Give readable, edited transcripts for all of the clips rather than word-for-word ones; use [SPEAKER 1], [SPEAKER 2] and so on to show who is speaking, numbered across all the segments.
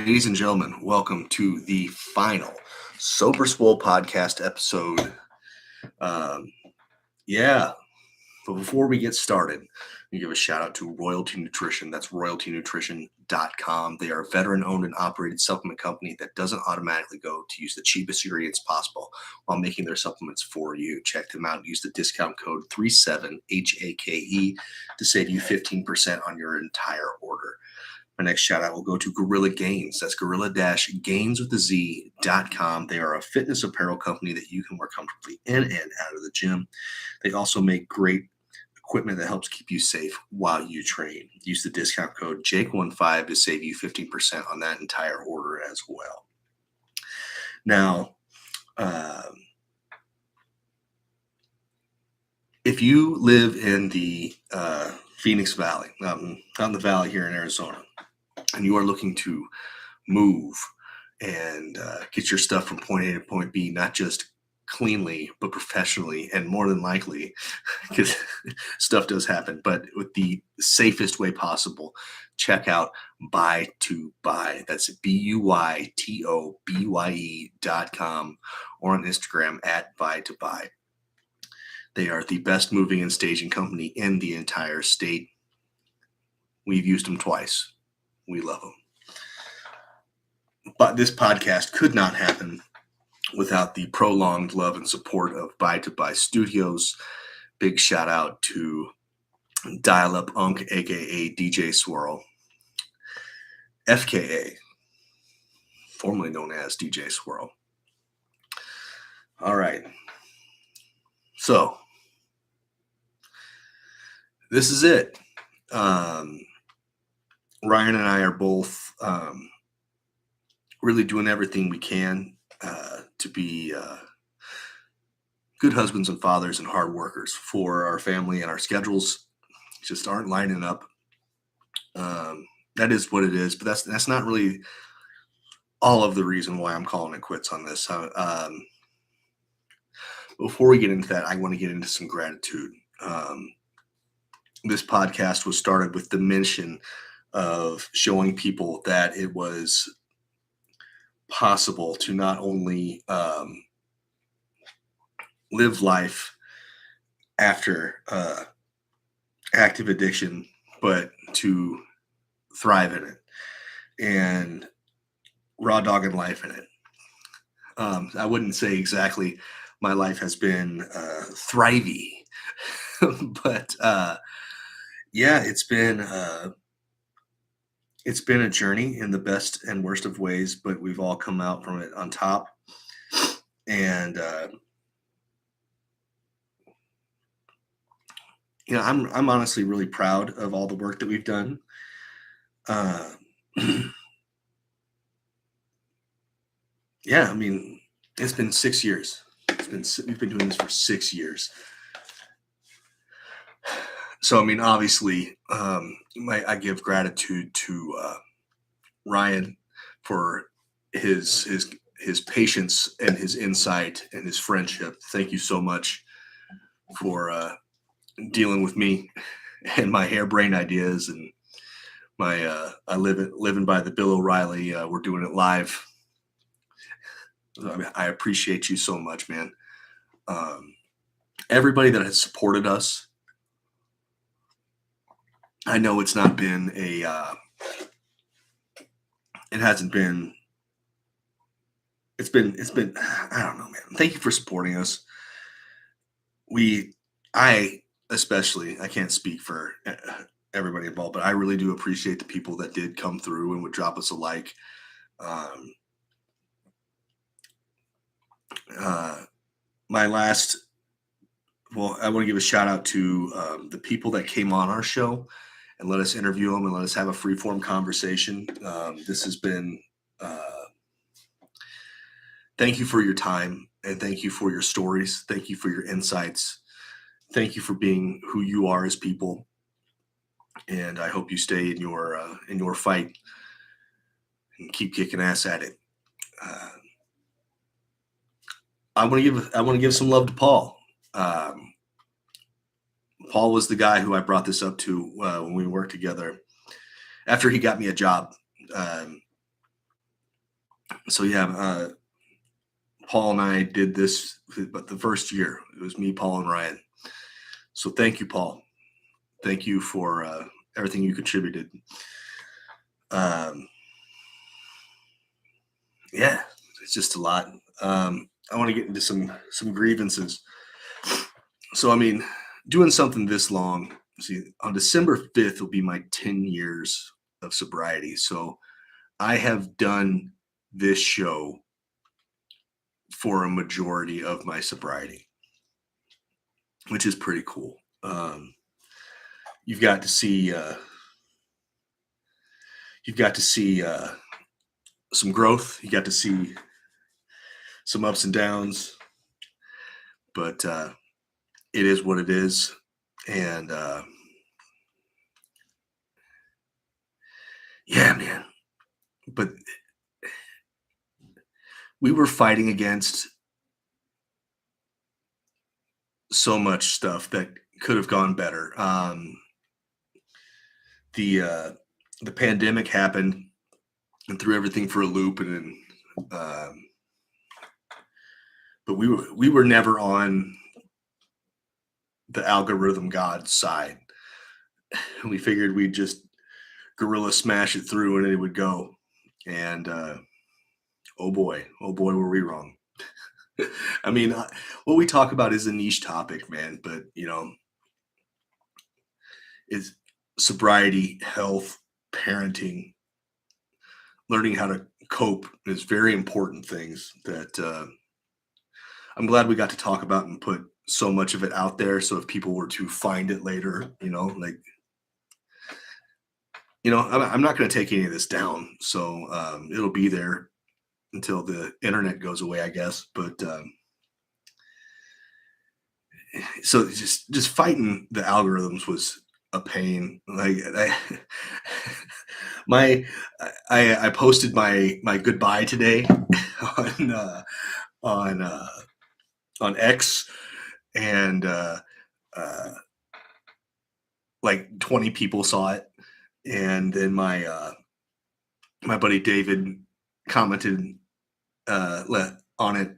[SPEAKER 1] Ladies and gentlemen, welcome to the final Sober Swole podcast episode. Um, yeah, but before we get started, we give a shout out to Royalty Nutrition. That's royaltynutrition.com. They are a veteran owned and operated supplement company that doesn't automatically go to use the cheapest ingredients possible while making their supplements for you. Check them out and use the discount code 37HAKE to save you 15% on your entire order. My next shout out will go to Gorilla Gains. That's gorilla-gains with a Z.com. They are a fitness apparel company that you can wear comfortably in and out of the gym. They also make great equipment that helps keep you safe while you train. Use the discount code Jake15 to save you 15% on that entire order as well. Now, if you live in the Phoenix Valley, out in the valley here in Arizona, and you are looking to move and get your stuff from point A to point B, not just cleanly, but professionally, and more than likely, because stuff does happen, but with the safest way possible, check out Buy2Buy. That's BUYTOBYE.com or on Instagram at Buy2Buy. They are the best moving and staging company in the entire state. We've used them twice. We love them. But this podcast could not happen without the prolonged love and support of Buy2Buy Studios. Big shout out to Dial Up Unk, aka DJ Swirl, FKA, formerly known as DJ Swirl. All right. So, this is it. Ryan and I are both really doing everything we can to be good husbands and fathers and hard workers for our family, and our schedules just aren't lining up. That is what it is, but that's not really all of the reason why I'm calling it quits on this. Before we get into that, I want to get into some gratitude. This podcast was started with the mission of showing people that it was possible to not only live life after active addiction, but to thrive in it and raw dogging life in it. I wouldn't say exactly my life has been thrivey, but yeah, it's been a journey in the best and worst of ways, but we've all come out from it on top. And I'm honestly really proud of all the work that we've done. Yeah, I mean, it's been 6 years. We've been doing this for 6 years. So, I mean, obviously, I give gratitude to Ryan for his patience and his insight and his friendship. Thank you so much for dealing with me and my harebrained ideas and my living by the Bill O'Reilly. We're doing it live. I mean, I appreciate you so much, man. Everybody that has supported us. I know it's not been it hasn't been, it's been, I don't know, man. Thank you for supporting us. I can't speak for everybody involved, but I really do appreciate the people that did come through and would drop us a like. I want to give a shout out to the people that came on our show and let us interview them and let us have a free-form conversation. This has been, thank you for your time, and thank you for your stories. Thank you for your insights. Thank you for being who you are as people. And I hope you stay in your fight and keep kicking ass at it. I want to give some love to Paul. Paul was the guy who I brought this up to when we worked together. After he got me a job So yeah, Paul and I did this, but the first year it was me, Paul, and Ryan. So thank you, Paul. Thank you for everything you contributed. Um, yeah, it's just a lot. I want to get into some grievances. So I mean, doing something this long. See, on December 5th will be my 10 years of sobriety. So I have done this show for a majority of my sobriety, which is pretty cool. You've got to see you've got to see some growth. You got to see some ups and downs, but it is what it is. And yeah, man. But we were fighting against so much stuff that could have gone better. The uh, the pandemic happened and threw everything for a loop, and then, but we were never on the algorithm god side. We figured we'd just gorilla smash it through and it would go. And oh boy, were we wrong. I mean, what we talk about is a niche topic, man. But is sobriety, health, parenting, learning how to cope is very important things that I'm glad we got to talk about and put so much of it out there. So if people were to find it later, like, I'm not going to take any of this down. So it'll be there until the internet goes away, I guess. But so just fighting the algorithms was a pain. Like my I posted my goodbye today on on uh, on X, and uh, like 20 people saw it, and then my buddy David commented on it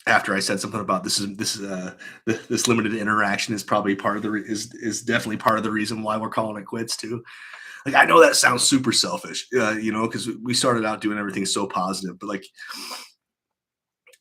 [SPEAKER 1] after I said something about this limited interaction is probably part of the is definitely part of the reason why we're calling it quits too. Like, I know that sounds super selfish, because we started out doing everything so positive, but like,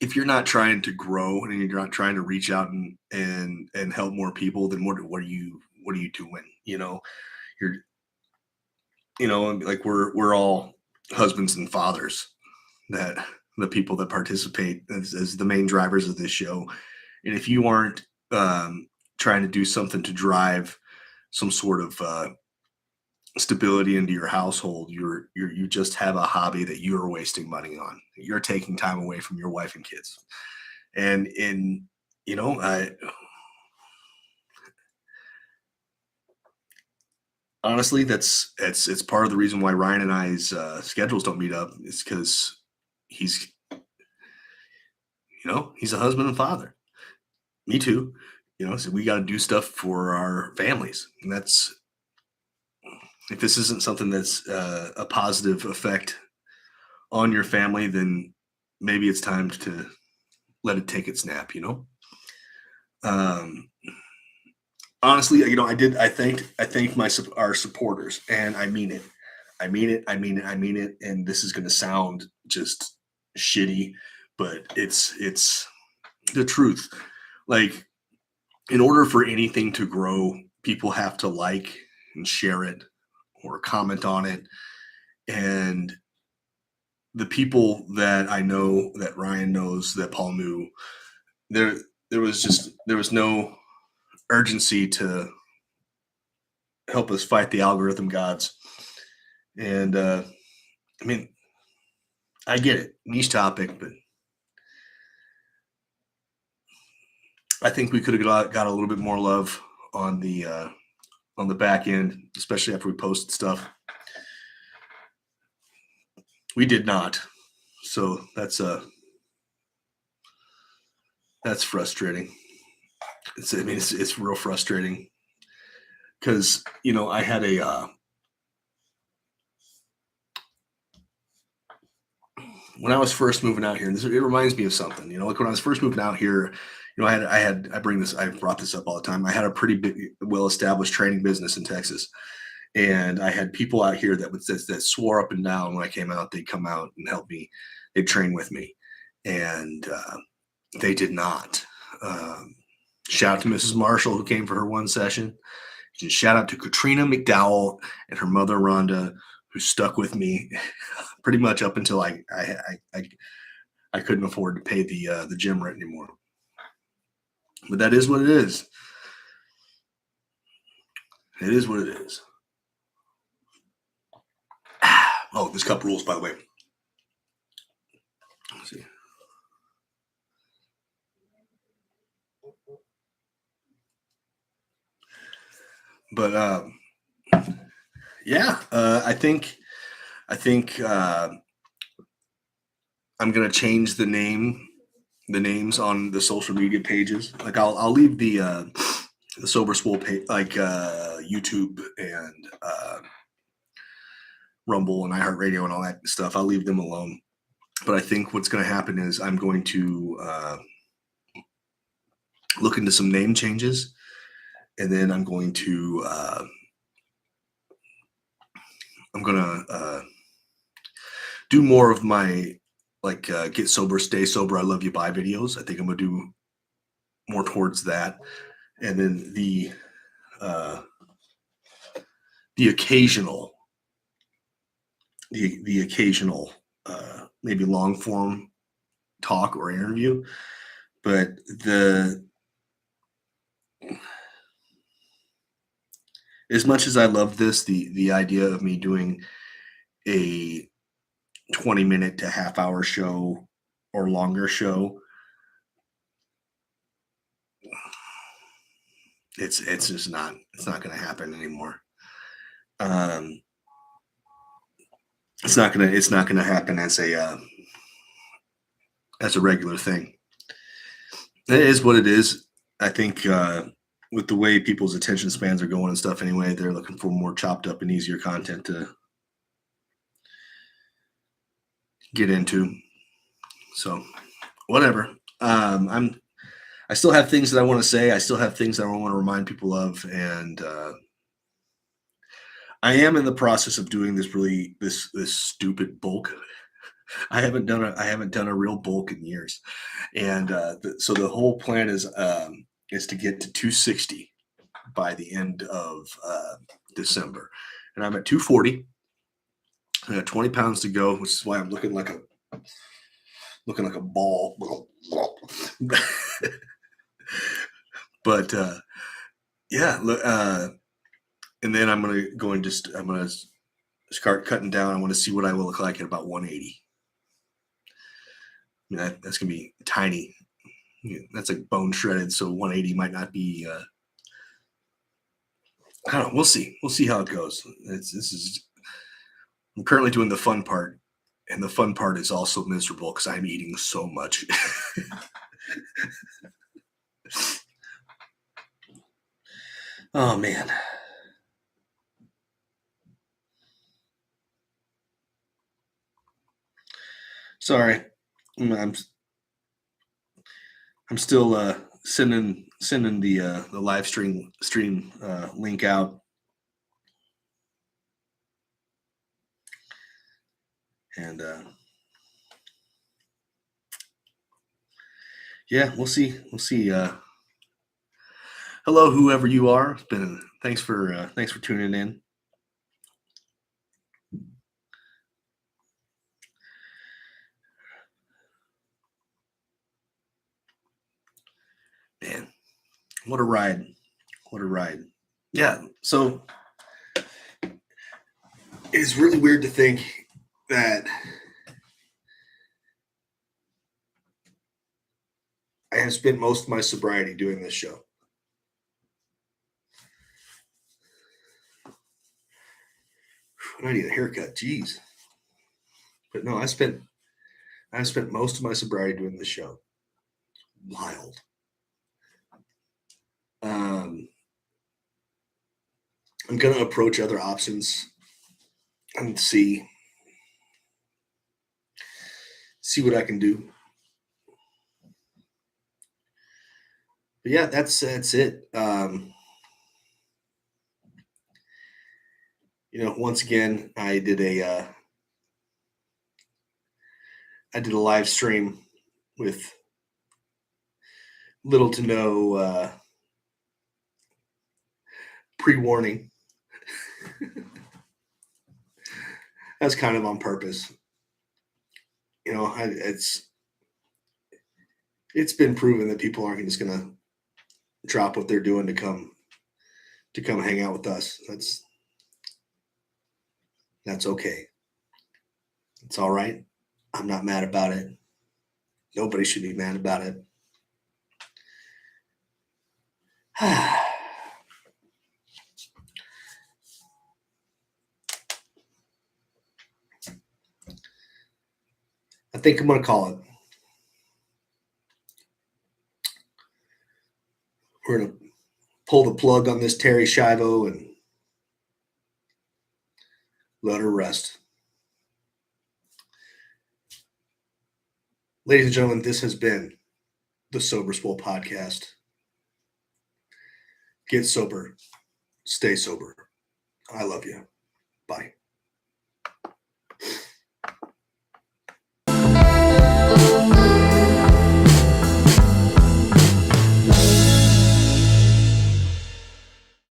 [SPEAKER 1] if you're not trying to grow and you're not trying to reach out and help more people, then what are you doing? You're like, we're all husbands and fathers, that the people that participate as the main drivers of this show. And if you aren't trying to do something to drive some sort of stability into your household, you just have a hobby that you're wasting money on. You're taking time away from your wife and kids. And I honestly, it's part of the reason why Ryan and I's schedules don't meet up, is because he's he's a husband and father. Me too. So we got to do stuff for our families, and that's if this isn't something that's a positive effect on your family, then maybe it's time to let it take its nap. Um, honestly, I thanked our supporters, and I mean it. I mean it. I mean it. I mean it. And this is going to sound just shitty, but it's the truth. Like, in order for anything to grow, people have to like and share it or comment on it. And the people that I know, that Ryan knows, that Paul knew, there there was no urgency to help us fight the algorithm gods. And I mean, I get it, niche topic, but I think we could have got a little bit more love on the back end, especially after we posted stuff. We did not, so that's frustrating. It's real frustrating, because I had when I was first moving out here, and it reminds me of something. Like when I was first moving out here, I brought this up all the time. I had a pretty big, well-established training business in Texas, and I had people out here that swore up and down when I came out, they'd come out and help me, they'd train with me, and they did not. Shout out to Mrs. Marshall who came for her one session. Just shout out to Katrina McDowell and her mother Rhonda, who stuck with me pretty much up until I couldn't afford to pay the gym rent anymore. But that is what it is. It is what it is. Oh, this cup rules, by the way. Let's see. But yeah, I think I'm gonna change the names on the social media pages. Like I'll leave the Sober Swole page, like YouTube and Rumble and iHeartRadio and all that stuff. I'll leave them alone. But I think what's going to happen is I'm going to look into some name changes, and then I'm going to do more of my get sober, stay sober, I love you, bye videos. I think I'm gonna do more towards that, and then the occasional maybe long form talk or interview, but as much as I love this, the idea of me doing a 20-minute to half-hour show or longer show, it's just not going to happen anymore. It's not gonna happen as a regular thing. It is what it is. I think with the way people's attention spans are going and stuff anyway, they're looking for more chopped up and easier content to get into. So whatever. I still have things that I want to say. I still have things that I want to remind people of, and I am in the process of doing this stupid bulk. I haven't done a real bulk in years, and so the whole plan is to get to 260 by the end of December, and I'm at 240. I got 20 pounds to go, which is why I'm looking like a ball. But yeah, and then I'm gonna start cutting down. I want to see what I will look like at about 180. I mean, that's gonna be tiny. That's like bone shredded, so 180 might not be. I don't know. We'll see. We'll see how it goes. I'm currently doing the fun part, and the fun part is also miserable because I'm eating so much. Oh man. Sorry. I'm still sending the live stream link out. And yeah, we'll see. Hello, whoever you are. Thanks for tuning in. Man, what a ride. Yeah, so it's really weird to think that I have spent most of my sobriety doing this show. I need a haircut, jeez. But no, I spent most of my sobriety doing this show. Wild. I'm gonna approach other options and see. see what I can do. But yeah, that's it. Once again, I did a live stream with little to no pre-warning. That's kind of on purpose. It's been proven that people aren't just gonna drop what they're doing to come hang out with us. That's okay. It's all right. I'm not mad about it. Nobody should be mad about it. I think I'm gonna call it. We're gonna pull the plug on this Terri Schiavo and let her rest. Ladies and gentlemen, this has been the Sober Swole Podcast. Get sober. Stay sober. I love you. Bye.